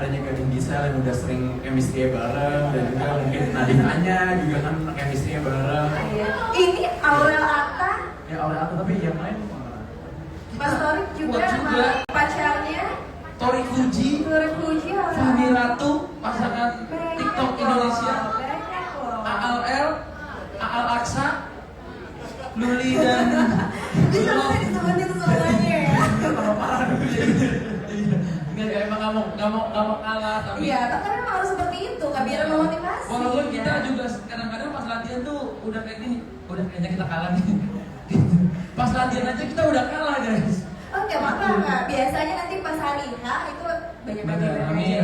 adanya Gading Gisel yang udah sering chemistry bareng, dan juga mungkin Nadinanya juga kan chemistry bareng. Ini Aurel Atta. Ya Aurel Atta, tapi yang lain Mas Torik juga sama pacarnya Torik Fuji, Fahmi Ratu, pasangan TikTok Indonesia, ALL, Aal Aksa, Luli dan bisa disebutin semuanya ya. Enggak, emang nggak mau kalah, tapi iya, tapi memang harus seperti itu, kan biar memotivasi. walaupun kita juga kadang-kadang pas latihan tuh udah kayak gini, udah kayaknya kita kalah nih. Pas latihan aja kita udah kalah, guys. Oh, nggak apa-apa, Kak. Biasanya nanti pas hari H itu banyak Amin.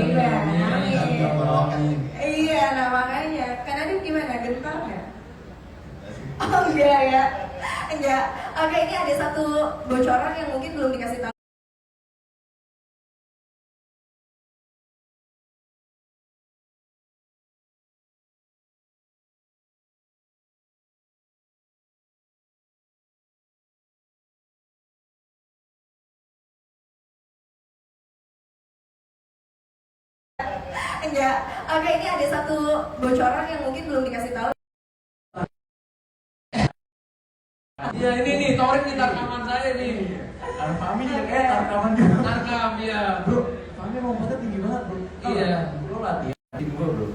Iya, nah makanya. Kan Adit gimana? Gentar nggak? Oh iya ya. Enggak. Oke, ini ada satu bocoran yang mungkin belum dikasih tahu. Enggak. Oke, ini ada satu bocoran yang mungkin belum dikasih tahu. Ya ini nih, Torik nih tarkaman saya nih. Fahmi juga kayak tarkaman juga. Tarkam, ya. Bro, Fahmi lompatnya tinggi banget, bro. Iya. Lo latihan tim gue, bro.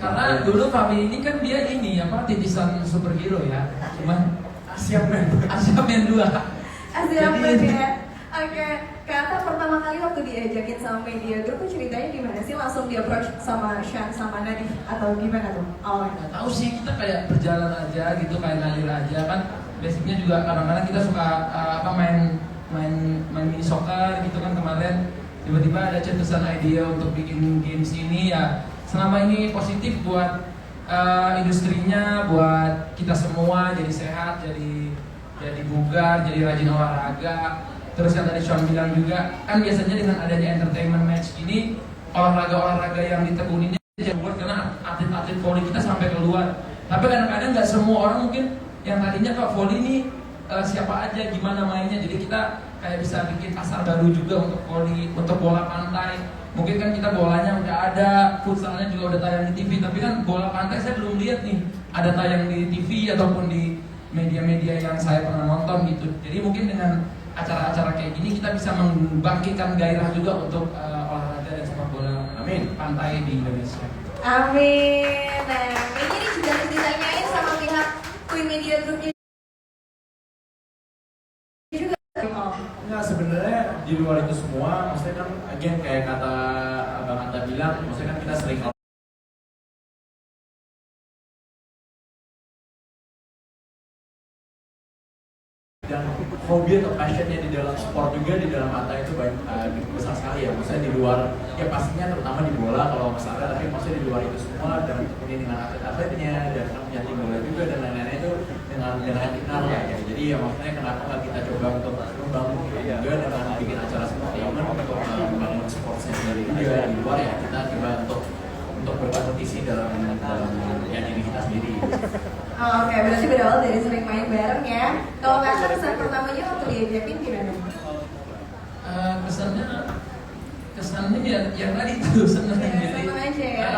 Karena dulu Fahmi ini kan dia ini apa titisan superhero ya. Cuman Asia Man 2. Asia Man ya. Oke, Kata pertama kali waktu diajakin sama media group tuh ceritanya gimana sih? Langsung di approach sama Shan sama Nadif atau gimana tuh awalnya? nggak tahu sih, kita kayak berjalan aja gitu, kayak ngalir aja kan. Basicnya juga kadang-kadang kita suka main mini soccer gitu kan. Kemarin tiba-tiba ada cetusan ide untuk bikin games ini ya. Selama ini positif buat industrinya, buat kita semua jadi sehat, jadi bugar, jadi rajin olahraga. Terus yang tadi Sean bilang juga, kan biasanya dengan adanya entertainment match ini, olahraga-olahraga yang ditekuninnya buat karena atlet-atlet volley kita sampai keluar. Tapi kadang-kadang nggak semua orang mungkin yang tadinya kok volley ini siapa aja, gimana mainnya. Jadi kita kayak bisa bikin pasar baru juga untuk volley, untuk bola pantai. Mungkin kan kita bolanya udah ada, futsalnya juga udah tayang di TV. Tapi kan bola pantai saya belum lihat nih ada tayang di TV ataupun di media-media yang saya pernah nonton gitu. Jadi mungkin dengan acara-acara kayak gini kita bisa membangkitkan gairah juga untuk olahraga dan sepak bola pantai di Indonesia. Amin. Nah, ini juga harus ditanyain sama pihak Queen Media Groupnya juga. Enggak, sebenarnya di luar itu semua, maksudnya kan again kayak kata Abang Anta bilang, maksudnya kan kita sering dan hobi atau passionnya di dalam sport juga di dalam Anta itu banyak besar sekali ya. Maksudnya di luar, ya pastinya terutama di bola kalau masalah, tapi maksudnya di luar itu semua dan ini dengan atlet-atletnya dan punya tim bola juga dan lain-lain itu dengan internal ya. Jadi ya maksudnya kenapa nggak kita coba untuk membangun juga dengan bikin acara seperti ini untuk membangun sportnya sendiri juga di luar ya, kita coba untuk berkompetisi dalam ya diri kita sendiri. Oke, berarti berawal dari sering main bareng ya. Kalau Kak, kesan pertamanya waktu diajakin gimana? Kesannya ya yang tadi tuh seneng Ya, jadi. seneng aja ya.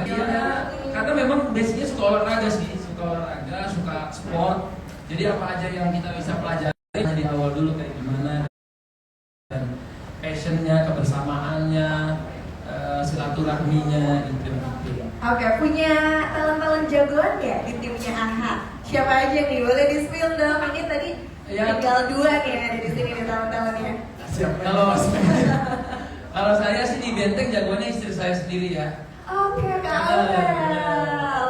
Ya, karena memang basicnya suka olahraga sih, suka sport. Jadi apa aja yang kita bisa pelajari di awal dulu kayak gimana, dan passionnya, kebersamaannya, silaturahminya gitu. Oke, punya talent-talent jagoan ya di timnya AHA? Siapa aja nih? Boleh di-spill dong. Ini tadi Ya. tinggal 2 nih yang ada di sini nih talent-talentnya. Kalau saya sih di Benteng jagoannya istri saya sendiri ya. Oke, Kak Aurel.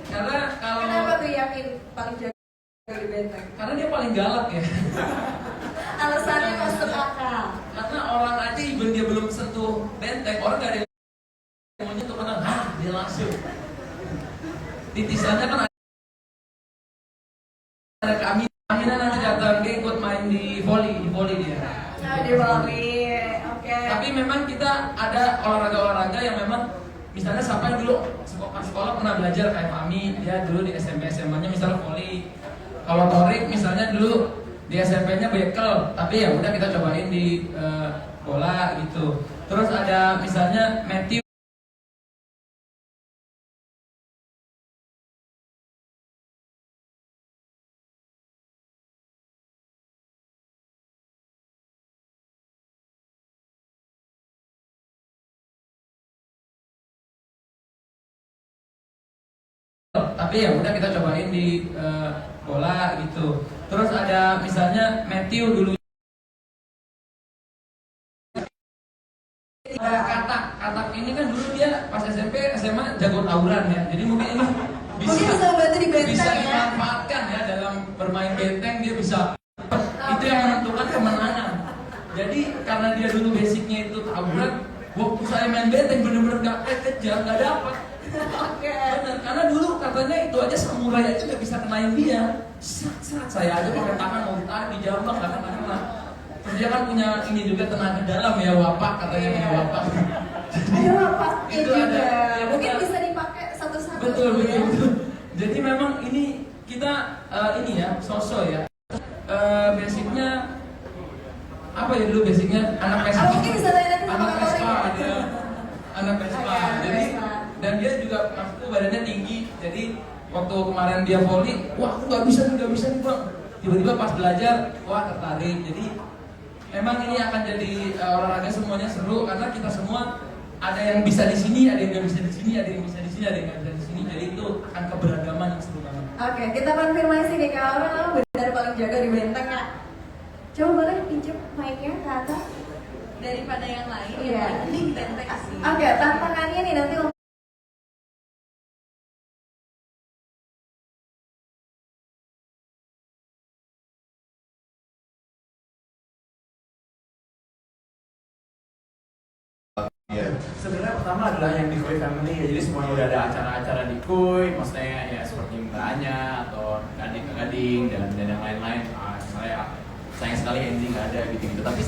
Karena kalau Kenapa tuh yakin paling jago di Benteng? karena dia paling galak ya. Alasannya masuk akal. Karena orang aja even dia belum sentuh benteng, orang gak ada yang mau nyentuh karena dia langsung. Titisannya kan ada keaminan nanti datang dia ikut main di volley dia. Nah, di Bali. Oke. Tapi memang kita ada olahraga yang memang misalnya siapa yang dulu sekolah pernah belajar kayak Fahmi, dia dulu di SMP SMA-nya misalnya volley. Kalau Torik misalnya dulu di SMP-nya bekel, tapi ya udah kita cobain di bola gitu. Terus ada misalnya Matthew, tapi ya udah kita cobain di bola gitu. Terus ada misalnya Matthew dulu katak ini kan dulu dia pas SMP SMA jago tawuran ya. Jadi mungkin ini Bisa bantu di benteng bisa ya. dimanfaatkan ya dalam bermain benteng, dia bisa itu yang menentukan kemenangan. Jadi karena dia dulu basicnya itu tawuran, waktu saya main benteng bener-bener gak kejar, gak dapat. Oke. Bener, karena dulu katanya itu aja samurai aja gak bisa kenain dia. Saat saya aja pakai tangan mau ditarik di jambak gak kena. Terus dia kan punya ini juga tenaga dalam ya, wapak katanya punya wapak. Ada wapaknya Itu juga. ada, ya Mungkin betul. bisa dipakai satu-satu. Betul, ya. betul, betul. Jadi memang ini kita ini ya, sosok ya. Basicnya apa ya dulu basicnya anak Vespa. Mungkin bisa tanya nanti sama Anak Kak Vespa Tori. dia. Anak Vespa. Oke, anak Jadi Vespa. dan dia juga maksudnya badannya tinggi. Jadi waktu kemarin dia volley, wah aku nggak bisa nih bang. Tiba-tiba pas belajar, wah tertarik. Jadi memang ini akan jadi olahraga semuanya seru karena kita semua ada yang bisa di sini, ada yang nggak bisa di sini, ada yang bisa di sini, ada yang nggak bisa di sini. Jadi itu akan keberagaman yang seru banget. Oke, kita konfirmasi nih kalau memang benar paling jago di benteng Kak. Coba boleh pinjam mic-nya ke atas daripada yang lain Iya. yang mending benteng sih. Oke, tantangannya nih nanti Ya, sebenarnya pertama adalah yang di Koi Family ya, jadi semuanya udah ada acara-acara di Koi, maksudnya ya seperti mbaknya atau gading-gading dan yang lain-lain. Saya sayang sekali Andy nggak ada gitu-gitu. Tapi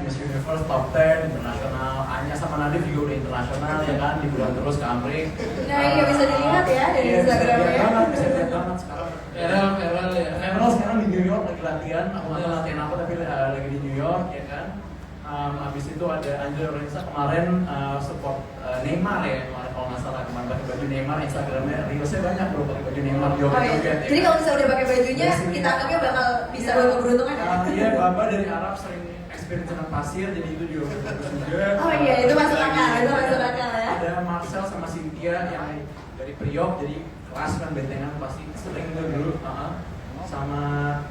Miss Universe Top 10 internasional, Anya sama Nadif juga udah internasional ya kan, liburan terus ke Amrik. Nah, iya bisa dilihat ya dari Iya, bisa Instagramnya. dilihat banget, bisa dilihat banget sekarang. Viral ya. Emerald sekarang di New York lagi latihan, aku nggak tahu latihan apa tapi lagi di New York ya kan. Habis itu ada Andre Lorenza kemarin support Neymar ya kemarin kalau nggak salah, kemarin pakai baju Neymar, Instagramnya reelsnya banyak bro pakai baju Neymar Oh iya. joget-joget. Jadi kalau misalnya udah pakai bajunya, Dari sini. kita anggapnya bakal bisa beruntungan ya. Iya, Baba dari Arab sering experience dengan pasir, jadi itu juga bagus juga. Oh iya, itu masuk Lagi, akal, itu masuk akal ya. Ada Marcel sama Cynthia yang dari Priok, jadi kelas kan bentengan pasti sering dulu. Sama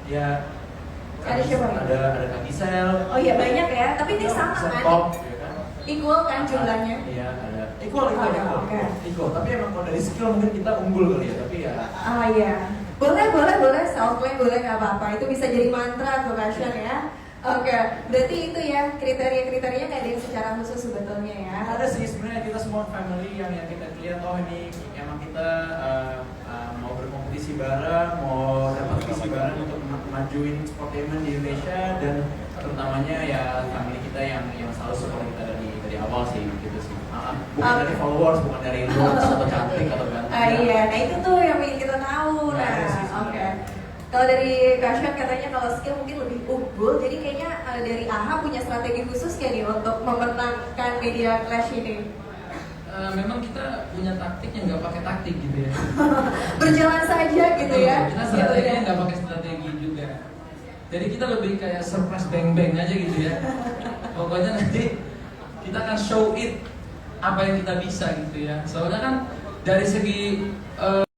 ya Ada siapa lagi? Ada Kak Gisel. Oh iya banyak ya, tapi ini sama kan? Top, ya kan? Equal kan jumlahnya? Iya, ada. Equal. Oke. Equal. Tapi emang kalau dari skill mungkin kita unggul kali ya, tapi ya Ah iya. Boleh, self claim boleh nggak apa-apa. Itu bisa jadi mantra tuh Kashan ya. Oke, berarti itu ya kriteria-kriterianya nggak ada yang secara khusus sebetulnya ya. ada sih sebenarnya kita semua family yang kita lihat oh ini emang kita mau berkompetisi bareng, mau dapat visi bareng untuk majuin sportainment di Indonesia dan terutamanya ya family kita yang selalu support kita dari awal sih gitu sih. Bukan dari followers, bukan dari looks atau cantik atau ganteng. Ah iya, nah itu tuh yang ingin kita tahu. Nggak ada Nah, sih oke. sebenarnya. Kalau dari Kashan katanya kalau skill mungkin lebih unggul, jadi kayaknya dari AHA punya strategi khusus kayak nih untuk memenangkan media clash ini. Memang kita punya taktik yang nggak pakai taktik gitu ya. Berjalan saja gitu ya. Kita Gitu strateginya ya. nggak pakai strategi juga. Jadi kita lebih kayak surprise bang aja gitu ya. Pokoknya nanti kita akan show it apa yang kita bisa gitu ya. Soalnya kan dari segi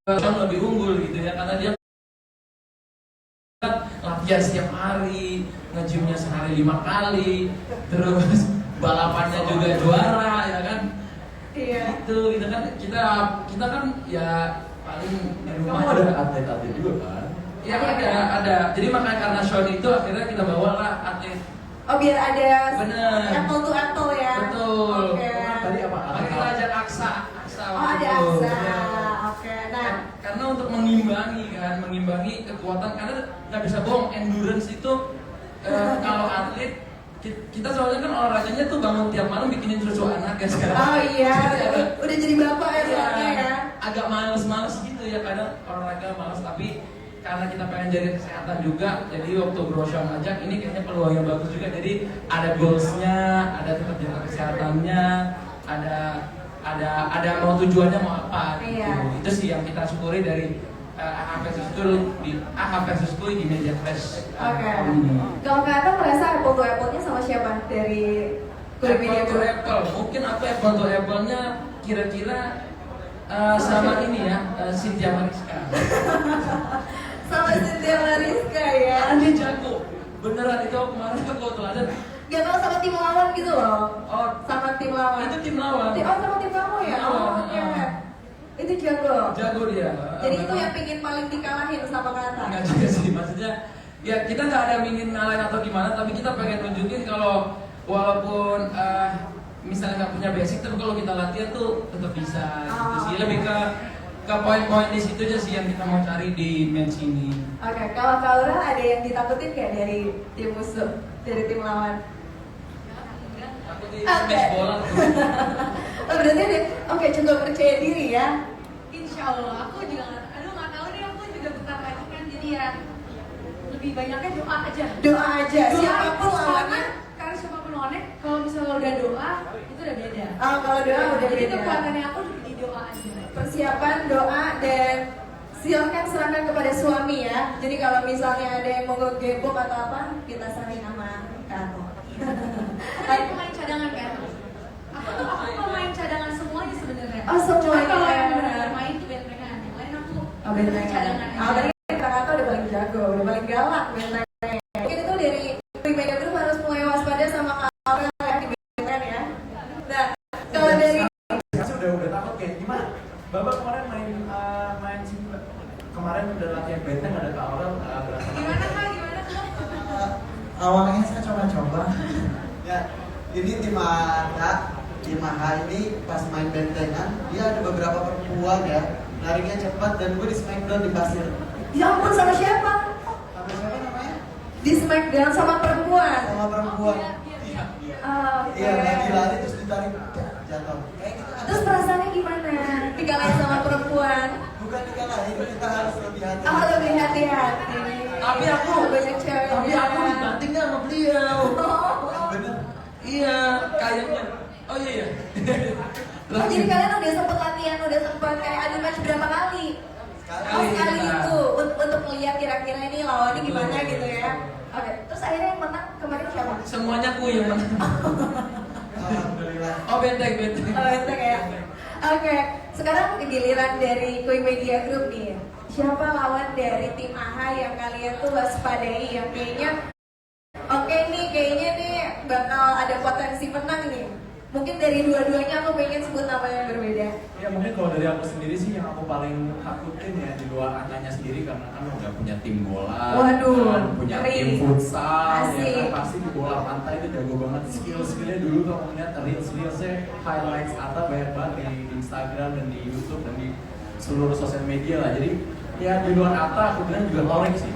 yang lebih unggul gitu ya, karena dia latihan setiap hari, nge-gymnya sehari 5 kali, terus balapannya juga juara ya kan. Iya. Itu kita kan ya paling di rumah Kamu ada juga. atlet-atlet juga kan? Ya ada. Jadi makanya karena show itu akhirnya kita bawa lah atlet. Oh biar ada Bener. apple to apple ya. Betul. Oke. Tadi apa? Makanya kita ajak Aksa. Oh waktu ada itu. Aksa. Ya. Oke. Nah, Karena untuk mengimbangi kekuatan, karena nggak bisa bohong, endurance itu kalau atlet kita soalnya kan olahraganya tuh bangun tiap malam bikinin susu anak ya sekarang. oh iya, Jadi udah jadi bapak ya Iya, soalnya ya. agak males gitu ya, kadang olahraga males, tapi karena kita pengen jaga kesehatan juga, jadi waktu Bro Syam ngajak ini kayaknya peluang yang bagus juga. Jadi ada goalsnya, ada tetap jaga kesehatannya, ada mau tujuannya mau apa gitu. Iya. Itu sih yang kita syukuri dari AH versus Kuy di AH versus Kuy di Media Fest. Oke. Kalau Kata merasa apple to apple-nya sama siapa dari Kuy Media Apple to Group? apple, mungkin aku apple to apple-nya kira-kira sama ini ya, Cynthia Mariska. Sama Cynthia Mariska ya. Dia jago, beneran itu kemarin aku teladan. Gak tau sama tim lawan gitu loh. Oh, Sama tim lawan. itu tim lawan. Oh sama tim kamu ya? Tim lawan, Oh, oke. Itu jago. Jago dia. Jadi itu yang pingin paling dikalahin sama Kata. Enggak juga sih, maksudnya ya kita nggak ada ingin ngalahin atau gimana, tapi kita pengen nunjukin kalau walaupun misalnya nggak punya basic, tapi kalau kita latihan tuh tetap bisa. Gitu sih, lebih ke poin-poin di situ aja sih yang kita mau cari di match ini. Oke, kalau Kaura ada yang ditakutin kayak dari tim musuh, dari tim lawan? Aku di Oke. smash bola tuh. Oh, berarti ada, oke cukup percaya diri ya. Insya Allah, aku juga nggak tahu deh, aku juga bentar lagi kan, jadi ya lebih banyaknya doa aja. Doa aja, Doa siapapun soalnya, lawannya. karena siapapun lawannya, kalau misalnya udah doa, itu udah beda. Oh, kalau doa udah Jadi beda. kekuatannya aku di doa aja. Persiapan doa dan silakan serahkan kepada suami ya. Jadi kalau misalnya ada yang mau ngegebok atau apa, kita saranin sama Kato. Aku kan pemain cadangan kan. Aku pemain cadangan semuanya sebenarnya. Oh, semuanya. Cuma kalau yang benar-benar main tuh bentengan, yang lain aku cadangan. Oh, berarti Kato udah paling jago, udah paling galak bentengnya. Mungkin itu dari Kuy Media Group harus mulai waspada sama Kaura ya di bentengan ya. Nah, kalau dari Sekarang udah takut kayak gimana? Bapak kemarin main sih kemarin udah latihan benteng ada Kak Aurel berasa Gimana kak? Gimana kak? Awalnya saya coba-coba ya, ini tim AH ini pas main bentengan dia ada beberapa perempuan ya, larinya cepat dan gue di smackdown di pasir. ya ampun sama siapa? Sama siapa namanya? Di Smackdown sama perempuan. Sama perempuan. Iya. Oke. Iya, lagi lari terus ditarik jatuh kayak gitu kan. Terus perasaannya gimana? Dikalahin sama perempuan. Bukan dikalahin, kita harus lebih hati. Oh, lebih hati-hati. Tapi aku banyak cewek. dibantingnya sama beliau. Oh. Bener. Iya, kayaknya. Oh iya. Oh, jadi kalian udah sempet latihan, udah sempet kayak adu match berapa kali? Oh, sekali itu untuk melihat kira-kira ini lawannya gimana gitu ya. Oke, terus akhirnya yang menang kemarin siapa? Semuanya Kuy yang menang. Alhamdulillah. Oh benteng. Oh, itu kayak. Oke, sekarang giliran dari Kuy Media Group nih. Siapa lawan dari tim AH yang kalian tuh waspadai yang kayaknya oke nih, kayaknya nih bakal ada potensi menang nih. Mungkin dari dua-duanya aku pengen sebut nama yang berbeda. Ya mungkin kalau dari aku sendiri sih yang aku paling takutin ya di luar angkanya sendiri karena kan udah punya tim bola, Waduh, kan punya ngeri. tim futsal, ya Asik. kan pasti di bola pantai itu jago banget skillnya dulu kalau ngeliat reelsnya highlights Atta banyak banget di Instagram dan di YouTube dan di seluruh sosial media lah. Jadi ya di luar Atta aku bilang juga Torik sih.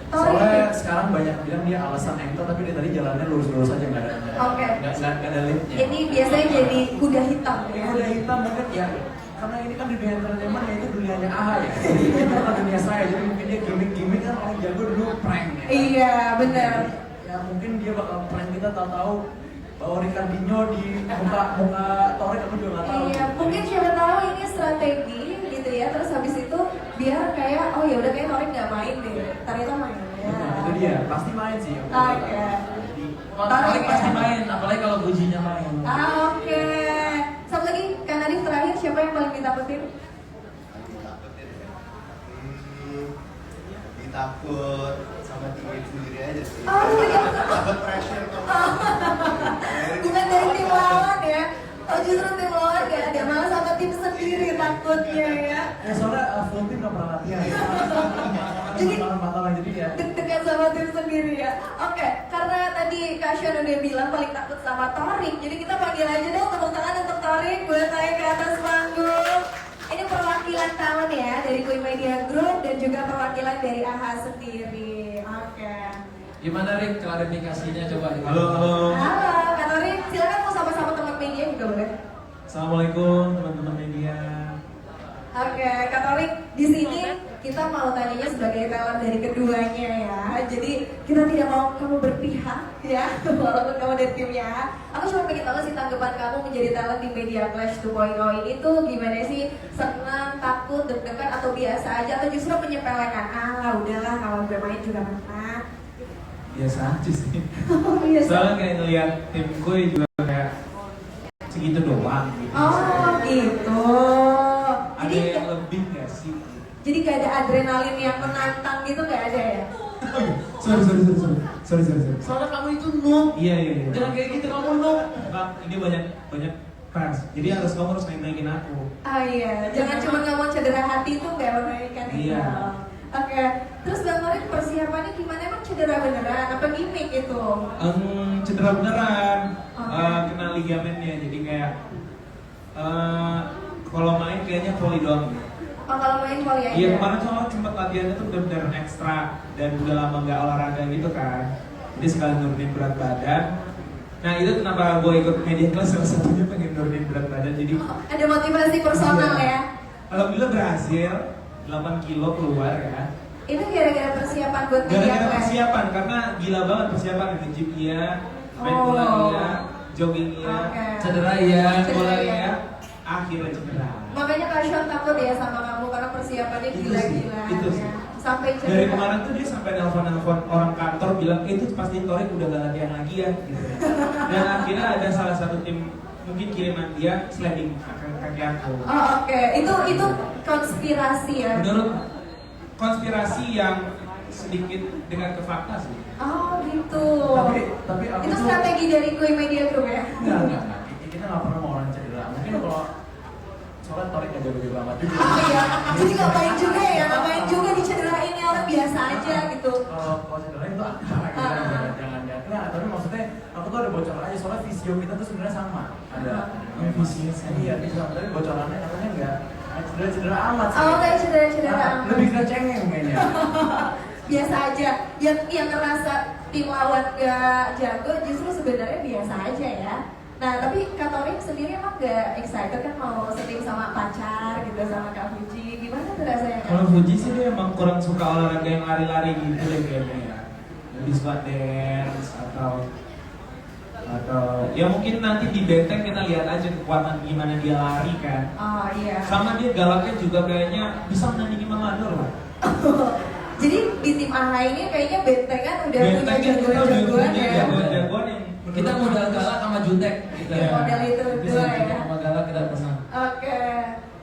Soalnya sekarang banyak bilang dia alasan anchor tapi dia tadi jalannya lurus-lurus aja nggak ada Oke. nggak ada liftnya. Ini biasanya jadi kuda hitam ya. Kuda hitam mungkin ya karena ini kan di dunia entertainment ya itu dunianya AHA ya. Ini bukan dunia saya jadi mungkin dia gimmick kan orang jago dulu prank ya. Iya, benar. Ya mungkin dia bakal prank kita tahu-tahu bawa Ricardinho di muka Torik aku juga nggak tahu. Iya, mungkin siapa tahu ini strategi gitu ya. Terus habis itu biar kayak oh ya udah kayak Torik nggak main deh. Ternyata main. Ya. Nah, itu dia pasti main sih. Oke. Torik pasti main, apalagi kalau Gujinya main. Oke. Satu lagi, Kak Nadif terakhir siapa yang paling ditakutin? Ditakut sama tim sendiri aja sih. Oh, iya. Dapat pressure tuh. Bukan dari tim lawan ya. Oh justru tim lawan gak ada, malah sama tim sendiri takutnya ya. Ya soalnya full team nggak pernah latihan. Jadi Jadi ya. deg-degan sama tim sendiri ya. Oke, karena tadi Kak Sean udah bilang paling takut sama Torik, jadi kita panggil aja dong tepuk tangan untuk Torik buat naik ke atas panggung. Ini perwakilan talent ya dari Kuy Media Group dan juga perwakilan dari AHA sendiri. Oke. Gimana Rik klarifikasinya coba? Halo, halo. Halo, Kak Torik, silakan mau sama-sama teman media juga boleh. Assalamualaikum teman-teman media. Oke, Kak Torik, di sini kita mau tanyanya sebagai talent dari keduanya ya. Jadi kita tidak mau kamu berpihak ya, walaupun kamu dari timnya. Aku cuma pengen tahu sih tanggapan kamu menjadi talent di Media Clash 2.0 ini tuh gimana sih? Senang, takut, deg-degan atau biasa aja atau justru menyepelekan? Ah udahlah kalau gue main juga pernah. Biasa aja sih. Biasa. Soalnya kayak ngeliat tim gue juga kayak segitu doang gitu. Oh gitu. Ada Jadi yang lebih gak sih? jadi gak ada adrenalin yang menantang gitu gak ada ya? Sorry. Soalnya kamu itu noob. Iya. Jangan kayak gitu, kamu noob. Kak, ini banyak fans. Jadi kamu harus naikin aku. Ah iya, jangan cuma ngomong cedera hati itu gak menaikkan itu. Iya. Oke, terus Bang Torik persiapannya gimana? Emang cedera beneran? Apa gimmick itu? Cedera beneran, Oke. kena ligamennya. Jadi kayak kalau main kayaknya volley doang. Oh kalau main volley aja? Iya, kemarin soalnya sempat latihannya tuh benar-benar ekstra dan udah lama nggak olahraga gitu kan. Jadi sekali nurunin berat badan. Nah itu kenapa gue ikut Media Clash, salah satunya pengen nurunin berat badan. Jadi Oh, ada motivasi personal Iya. ya? alhamdulillah berhasil, 8 kilo keluar ya. Itu gara-gara persiapan buat Media Gara-gara Clash? persiapan, karena gila banget persiapan. Nge-gym iya, main Oh. bola iya, jogging iya, Oke. cedera iya, Cedera bola iya. iya, akhirnya cedera. Makanya Kak Sean takut ya sama kamu karena persiapannya Itu gila-gila itu sih. ya. Sampai Dari cedera. kemarin tuh dia sampai nelfon orang kantor bilang, itu pasti Torik udah gak latihan lagi ya gitu. Dan akhirnya ada salah satu tim mungkin kiriman dia sliding kaki aku. Oh oke, itu konspirasi ya? Menurut konspirasi yang sedikit dengan ke fakta sih. Oh gitu. Tapi aku Itu tuh strategi dari Kui Media Group ya? enggak. Kita nggak pernah mau orang cedera. Mungkin kalau soalnya Torik nggak jago-jago amat juga. Oh iya, jadi ngapain juga ya? Ngapain juga dicederain ya orang biasa aja gitu. Kalau cedera itu apa? Jangan. Nah, tapi maksudnya aku tuh ada bocoran aja soalnya visio kita tuh sebenarnya sama. Ada Visinya sama. Iya, visio sama. Tapi bocorannya katanya nggak cedera amat sih. Oh kayak cedera-cedera Nah, amat. lebih ke cengeng kayaknya. Biasa aja. Yang ngerasa tim lawan gak jago justru sebenarnya biasa aja ya. Nah tapi Kak Torik sendiri emang gak excited kan mau setting sama pacar gitu sama Kak Fuji. Gimana tuh rasanya? Kak? Kalau Fuji sih dia emang kurang suka olahraga yang lari-lari gitu deh kayaknya ya. Lebih suka dance atau ya mungkin nanti di benteng kita lihat aja kekuatan gimana dia lari kan. Oh iya. Sama dia galaknya juga kayaknya bisa menandingi Mamador lah. Jadi di tim AHA ini kayaknya bentengan udah punya Bentengnya kita udah jagoan-jagoan punya ya. jagoan-jagoan yang Kita modal galak sama Juntek gitu Iya, modal itu Bisa dua ya. sama galak kita pesan. Oke.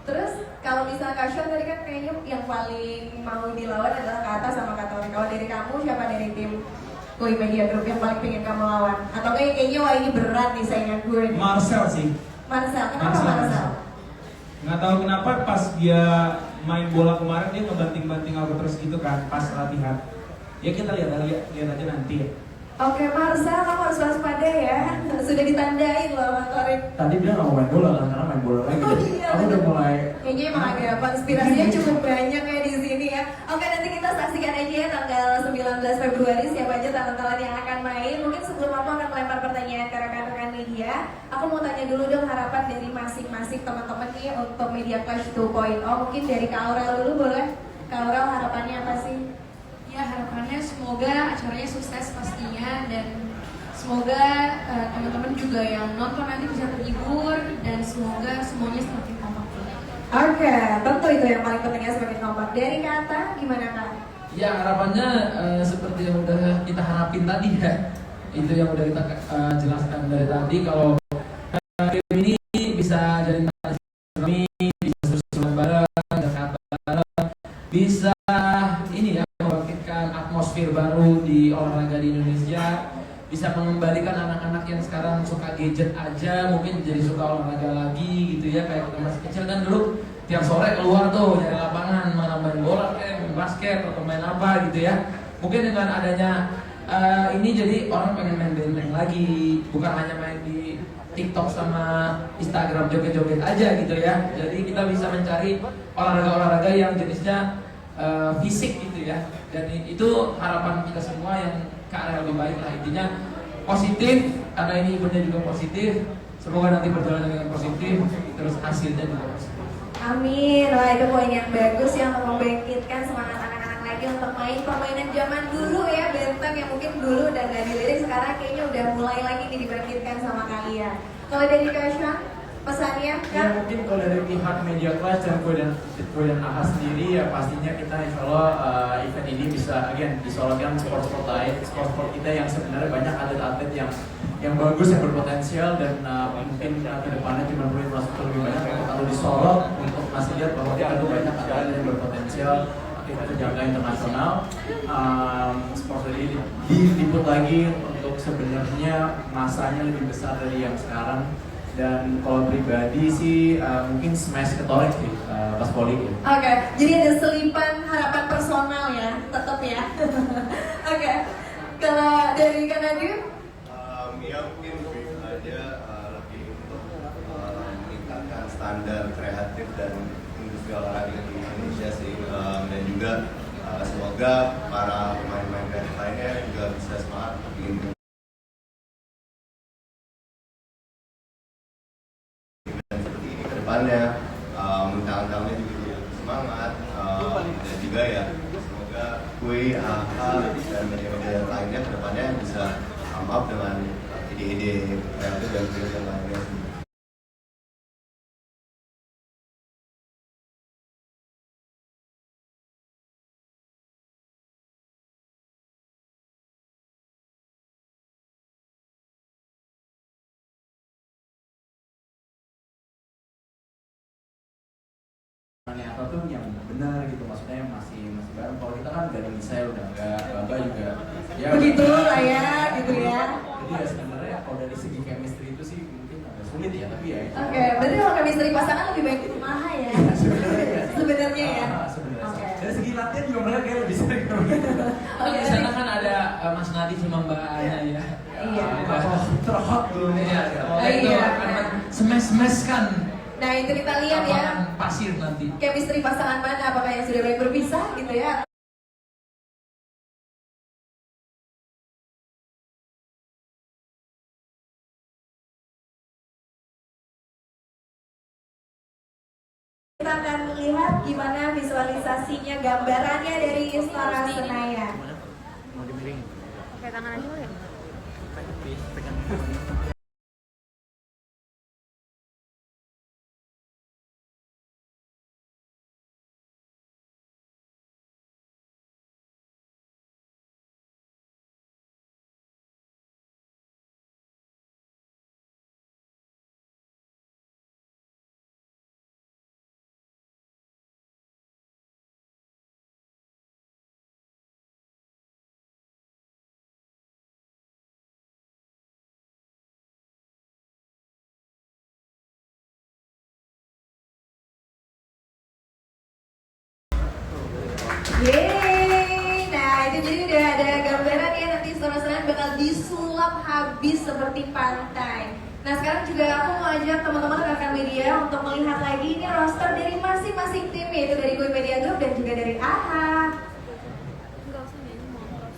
Terus kalau misalnya Kak Sean tadi kan kayaknya yang paling mau dilawan adalah Kak Atta sama Kak Torik. Kalau dari kamu siapa dari tim Kui Media Group yang paling pengen kamu lawan? Atau kayaknya wah ini berat nih saingan gue nih. Marcel sih. Marcel, kenapa Marcel? Nggak tahu kenapa pas dia main bola kemarin dia ngebanting-banting aku terus gitu kan pas latihan. Ya kita lihat aja nanti ya. Oke Marcel, kamu harus waspada ya. Sudah ditandain loh sama Torik. Tadi dia nggak mau main bola kan karena main bola lagi. Oh Jadi iya, aku udah bener. mulai Kayaknya emang agak konspirasinya cukup banyak ya di sini ya. Oke nanti kita saksikan aja ya tanggal 19 Februari siapa aja talent-talent yang akan main. Mungkin sebelum aku akan melempar pertanyaan ke rekan-rekan media, aku mau tanya dulu dong harapan dari masing-masing teman-teman nih untuk Media Clash 2.0. Mungkin dari Kak Aurel dulu boleh? Kak Aurel harapannya apa sih? Ya harapannya semoga acaranya sukses pastinya dan semoga teman-teman juga yang nonton nanti bisa terhibur dan semoga semuanya semakin kompak. Oke, tentu itu yang paling pentingnya sebagai kompak. Dari Kak Atta, gimana Kak? Ya harapannya seperti yang udah kita harapin tadi ya. Itu yang udah kita jelaskan dari tadi kalau game ini bisa jadi kami bisa terus bareng bisa ini ya membangkitkan atmosfer baru di olahraga di Indonesia, bisa mengembalikan anak-anak yang sekarang suka gadget aja mungkin jadi suka olahraga lagi gitu ya. Kayak kita masih kecil kan dulu tiap sore keluar tuh nyari lapangan mana main bola kayak main basket atau main apa gitu ya. Mungkin dengan adanya ini jadi orang pengen main benteng lagi, bukan hanya main di TikTok sama Instagram joget-joget aja gitu ya. Jadi kita bisa mencari olahraga-olahraga yang jenisnya fisik gitu ya. Dan itu harapan kita semua yang ke arah lebih baik lah. Intinya positif, karena ini eventnya juga positif. Semoga nanti berjalan dengan positif, terus hasilnya juga positif. Amin. Wah, itu poin yang bagus ya untuk membangkitkan semangat anak-anak lagi untuk main permainan zaman dulu ya, benteng yang mungkin dulu udah nggak dilirik, sekarang kayaknya udah mulai lagi nih dibangkitkan sama kalian. Kalau dari Kasha, pesannya Ya kan? mungkin kalau dari pihak Media Class dan gue dan AHA sendiri ya pastinya kita insya Allah event ini bisa disolidkan sport-sport lain, sport-sport kita yang sebenarnya banyak atlet-atlet yang bagus, yang berpotensial dan mungkin ke depannya cuma perlu infrastruktur lebih banyak untuk atau disorot untuk masih lihat bahwa kita ada banyak atlet yang berpotensial aktivitas jangka internasional. Sport ini diliput lagi untuk sebenarnya masanya lebih besar dari yang sekarang. Dan kalau pribadi sih mungkin smash ke Torek sih pas poli gitu. Oke, jadi ada selipan harapan personal ya, tetap ya. Oke, kalau dari Kak Nadiem? Ya mungkin lebih aja lebih untuk meningkatkan standar kreatif dan industri olahraga di Indonesia sih, dan juga semoga para pemain-pemain kreatif lainnya juga bisa semangat bikin seperti ini ke depannya, mentang-mentangnya juga jadi lebih semangat, dan juga ya semoga kui, AHA dan media-media lainnya ke depannya bisa come up dengan ide-ide kreatif dan kreatif yang lainnya. Atau tuh yang benar gitu, maksudnya yang masih bareng. Kalau kita kan dari saya udah enggak, Baba juga ya Begitu lah ya, gitu ya. Jadi ya sebenarnya kalau dari segi chemistry itu sih mungkin agak sulit ya, tapi ya itu. Oke, berarti kalau chemistry pasangan lebih baik di Maha ya? Sebenarnya ya? Sebenarnya. Oke. Dari segi latihan juga mereka kayak lebih sering. Oke, Di sana kan ada Mas Nadif sama Mbak Aya ya. Iya. Terhot dulu nih ya. Itu Iya. akan smash kan Nah itu kita lihat ya, lapangan pasir nanti. chemistry pasangan mana, apakah yang sudah baik berpisah gitu ya? Kita akan melihat gimana visualisasinya, gambarannya dari Istora Senayan. Pakai tangan aja boleh? Yeay, nah itu jadi udah ada gambaran ya, nanti Istora Senayan bakal disulap habis seperti pantai. Nah sekarang juga aku mau ajak teman-teman rekan media untuk melihat lagi ini roster dari masing-masing tim, yaitu dari Kui Media Group dan juga dari AHA. Enggak usah nih, ini mau terus.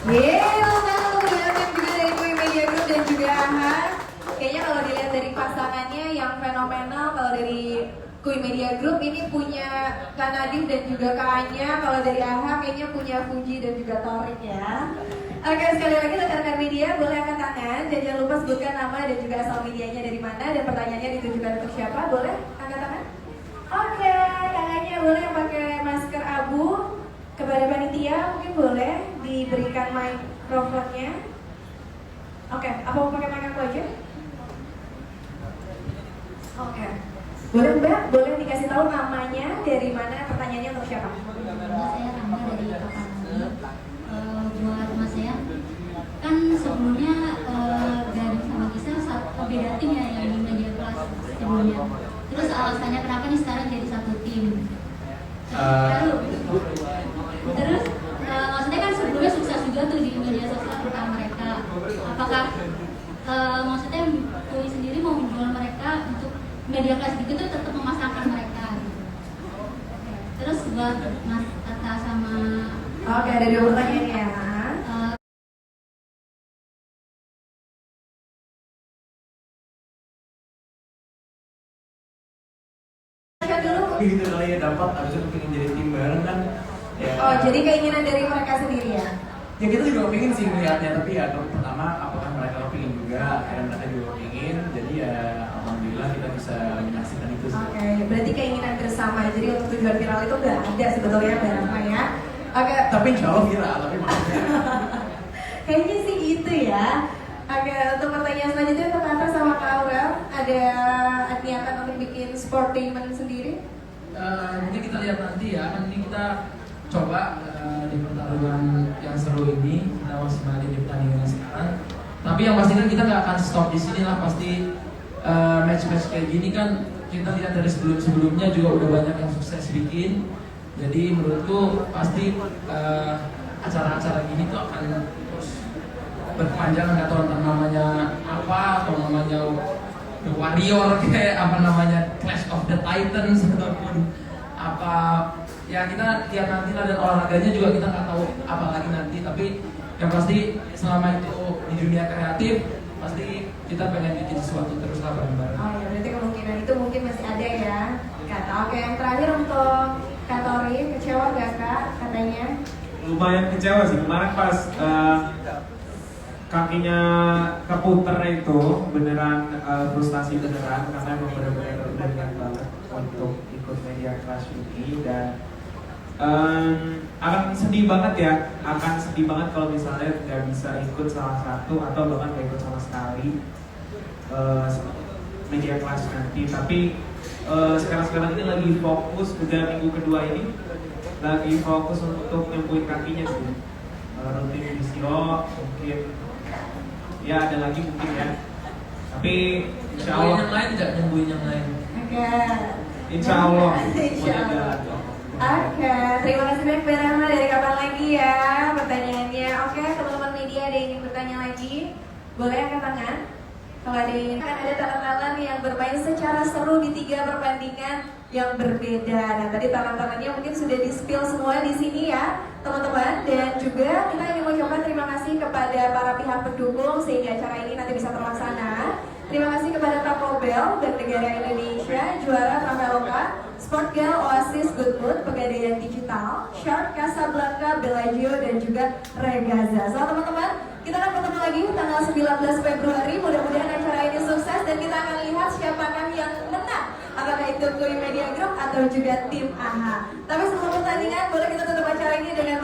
Selamat mendengarkan juga dari Kui Media Group dan juga AHA. Kayaknya kalau dilihat dari pasangannya yang fenomenal, kalau dari Kui Media Group ini punya Kak Nadif dan juga Kak Anya. Kalau dari AHA kayaknya punya Fuji dan juga Torik ya. Oke, sekali lagi rekan-rekan media boleh angkat tangan dan jangan lupa sebutkan nama dan juga asal medianya dari mana dan pertanyaannya ditujukan untuk siapa. Boleh angkat tangan? Oke, Kak Anya boleh yang pakai masker abu. Kepada panitia mungkin boleh diberikan mikrofonnya. Oke, apa mau pakai mic aku aja? Oke. Boleh Mbak, boleh dikasih tahu namanya, dari mana, pertanyaannya untuk siapa? Saya Rangga dari Kapangi. Buat Mas ya, kan sebelumnya Garing sama Kisah beda tim ya yang di media kelas sebelumnya. Terus alasannya kenapa nih sekarang jadi satu tim? Terus maksudnya kan sebelumnya sukses juga tuh di media sosial tentang mereka. Apakah maksudnya Kui sendiri mau menjual mereka untuk media kelas gitu tuh tetap memasangkan mereka gitu. Terus buat Mas Tata sama Oke, ada dua pertanyaan ya. Gitu kali ya, dapat habis itu pengen jadi tim bareng kan ya. Oh, jadi keinginan dari mereka sendiri ya? Ya kita juga pengen sih melihatnya, tapi ya pertama apakah mereka pengen juga, akhirnya mereka juga pengen, jadi ya alhamdulillah kita bisa menyaksikan itu sih. Oke, berarti keinginan bersama. Jadi untuk tujuan viral itu nggak ada sebetulnya berapa ya? Oke. Tapi insya Allah viral, tapi maksudnya Kayaknya sih gitu ya. Oke, untuk pertanyaan selanjutnya untuk Tata sama Kak Aurel, ada niatan untuk bikin sportainment sendiri? Mungkin kita lihat nanti ya, kan ini kita coba di pertarungan yang seru ini, kita masih main di pertandingan sekarang. Tapi yang pasti kan kita nggak akan stop di sini lah, pasti match-match kayak gini kan kita lihat dari sebelum-sebelumnya juga udah banyak yang sukses bikin. Jadi menurutku pasti acara-acara gini tuh akan terus berkepanjangan, nggak tahu entah namanya apa atau namanya The Warrior kayak apa namanya Clash of the Titans ataupun apa ya, kita lihat nanti lah, dan olahraganya juga kita nggak tahu apa lagi nanti, tapi yang pasti selama itu di dunia kreatif pasti kita pengen bikin sesuatu terus lah bareng-bareng. Oh ya, berarti kemungkinan itu mungkin masih ada ya kata. Oke, yang terakhir untuk Kak Tori, kecewa gak Kak katanya? Lumayan kecewa sih kemarin pas kakinya keputer itu, beneran frustasi beneran karena emang bener-bener udah niat banget untuk ikut media kelas ini, dan akan sedih banget ya, akan sedih banget kalau misalnya nggak bisa ikut salah satu atau bahkan nggak ikut sama sekali media kelas nanti. Tapi sekarang ini lagi fokus, udah minggu kedua ini lagi fokus untuk nyembuhin kakinya sih, rutin fisio mungkin ya, ada lagi mungkin ya, tapi insya Allah yang lain nggak nyembuhin yang lain. Oke. Insya Allah. Insya Allah. Oke, terima kasih banyak Mbak Rahma. Dari kapan lagi ya pertanyaannya? Oke, teman-teman media ada yang ingin bertanya lagi? Boleh angkat tangan. Kalau ada yang kan ada talent-talent yang bermain secara seru di 3 pertandingan yang berbeda. Nah, tadi talent-talentnya mungkin sudah di-spill semua di sini ya, teman-teman. Dan juga kita ingin mengucapkan terima kasih kepada para pihak pendukung sehingga acara ini nanti bisa terlaksana. Terima kasih kepada Tapobel dan Negara Indonesia, Juara Traveloka, Sportgal, Oasis Good Mood, Pegadaian Digital, Shark, Casablanca, Bellagio, dan juga Regaza. So teman-teman, kita akan bertemu lagi tanggal 19 Februari. Mudah-mudahan acara ini sukses dan kita akan lihat siapakah yang menang. Apakah itu Kui Media Group atau juga tim AHA. Tapi sebelum pertandingan, boleh kita tutup acara ini dengan